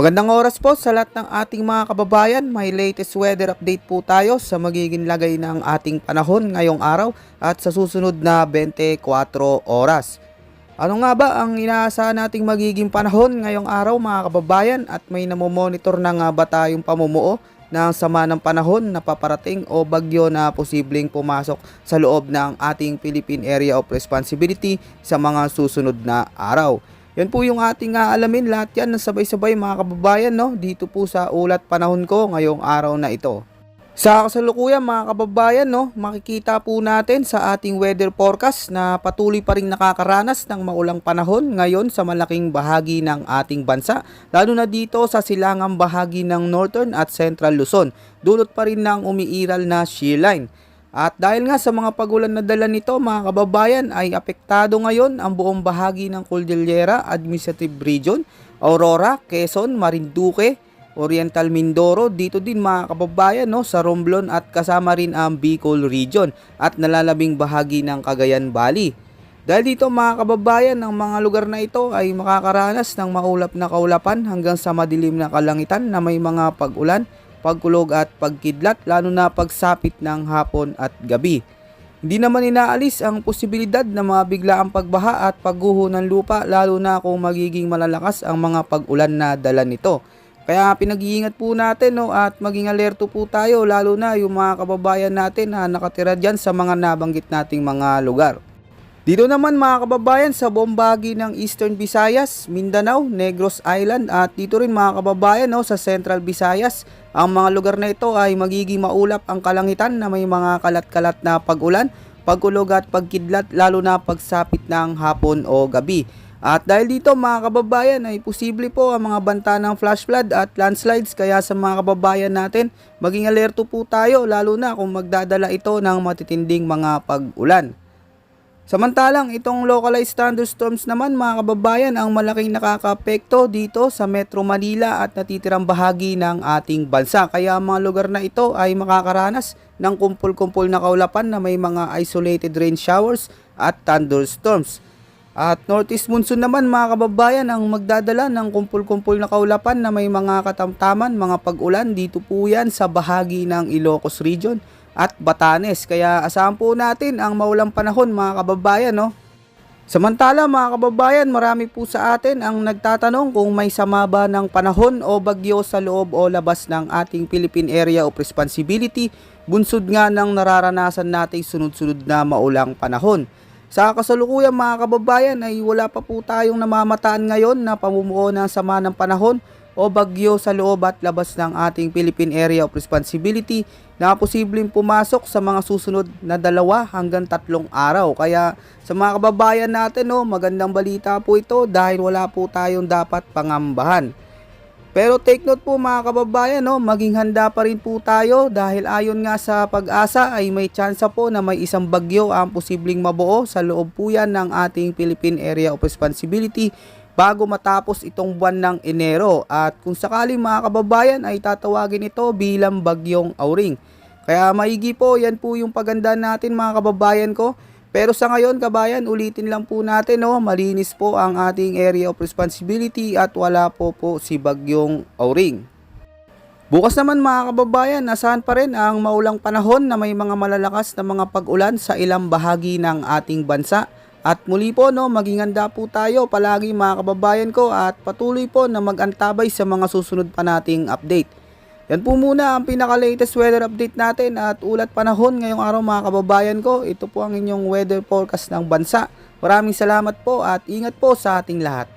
Magandang oras po sa lahat ng ating mga kababayan. May latest weather update po tayo sa magiging lagay ng ating panahon ngayong araw at sa susunod na 24 oras. Ano nga ba ang inaasahan nating magiging panahon ngayong araw mga kababayan, at may namomonitor na nga ba tayong pamumuo ng sama ng panahon na paparating o bagyo na posibleng pumasok sa loob ng ating Philippine Area of Responsibility sa mga susunod na araw? Yan po yung ating aalamin, lahat yan ng sabay-sabay mga kababayan, no? Dito po sa ulat panahon ko ngayong araw na ito. Sa kasalukuyan mga kababayan, no, makikita po natin sa ating weather forecast na patuloy pa rin nakakaranas ng maulang panahon ngayon sa malaking bahagi ng ating bansa, lalo na dito sa silangang bahagi ng Northern at Central Luzon, dulot pa rin ng umiiral na shear line. At dahil nga sa mga pagulan na dala nito mga kababayan, ay apektado ngayon ang buong bahagi ng Cordillera Administrative Region, Aurora, Quezon, Marinduque, Oriental Mindoro, dito din mga kababayan, no, sa Romblon at kasama rin ang Bicol Region at nalalabing bahagi ng Cagayan Valley. Dahil dito mga kababayan, ang mga lugar na ito ay makakaranas ng maulap na kaulapan hanggang sa madilim na kalangitan na may mga pag-ulan, pagkulog at pagkidlat, lalo na pagsapit ng hapon at gabi. Hindi naman inaalis ang posibilidad na mga biglaang pagbaha at pagguho ng lupa, lalo na kung magiging malalakas ang mga pag-ulan na dala nito. Kaya pinag-iingat po natin, no, at maging alerto po tayo, lalo na yung mga kababayan natin na nakatira dyan sa mga nabanggit nating mga lugar. Dito naman mga kababayan sa buong bahagi ng Eastern Visayas, Mindanao, Negros Island at dito rin mga kababayan, no, sa Central Visayas, ang mga lugar na ito ay magiging maulap ang kalangitan na may mga kalat-kalat na pag-ulan, pagkulog at pagkidlat, lalo na pagsapit ng hapon o gabi. At dahil dito mga kababayan ay posible po ang mga banta ng flash flood at landslides, kaya sa mga kababayan natin maging alerto po tayo, lalo na kung magdadala ito ng matitinding mga pag-ulan. Samantalang itong localized thunderstorms naman mga kababayan ang malaking nakakaapekto dito sa Metro Manila at natitirang bahagi ng ating bansa. Kaya ang mga lugar na ito ay makakaranas ng kumpul-kumpul na kaulapan na may mga isolated rain showers at thunderstorms. At northeast monsoon naman mga kababayan ang magdadala ng kumpul-kumpul na kaulapan na may mga katamtaman, mga pag-ulan. Dito po yan sa bahagi ng Ilocos Region at Batanes. Kaya asahan po natin ang maulang panahon mga kababayan, no? Samantala mga kababayan, marami po sa atin ang nagtatanong kung may sama ba ng panahon o bagyo sa loob o labas ng ating Philippine Area of Responsibility, bunsod nga ng nararanasan nating sunod-sunod na maulang panahon. Sa kasalukuyan mga kababayan ay wala pa po tayong namamataan ngayon na pamumuo ng sama ng panahon o bagyo sa loob at labas ng ating Philippine Area of Responsibility na posibleng pumasok sa mga susunod na 2 hanggang 3 araw. Kaya sa mga kababayan natin, no, magandang balita po ito dahil wala po tayong dapat pangambahan. Pero take note po mga kababayan, no, maging handa pa rin po tayo dahil ayon nga sa Pag-asa ay may tsansa po na may isang bagyo ang posibleng mabuo sa loob po yan ng ating Philippine Area of Responsibility bago matapos itong buwan ng Enero. At kung sakali mga kababayan ay tatawagin ito bilang bagyong Auring. Kaya maigi po, yan po yung paganda natin mga kababayan ko. Pero sa ngayon kabayan, ulitin lang po natin, no, malinis po ang ating area of responsibility at wala po si bagyong Auring. Bukas naman mga kababayan, asahan pa rin ang maulang panahon na may mga malalakas na mga pag-ulan sa ilang bahagi ng ating bansa. At muli po, no, maging handa po tayo palagi mga kababayan ko at patuloy po na mag-antabay sa mga susunod pa nating update. Yan po muna ang pinaka-latest weather update natin at ulat panahon ngayong araw mga kababayan ko. Ito po ang inyong weather forecast ng bansa. Maraming salamat po at ingat po sa ating lahat.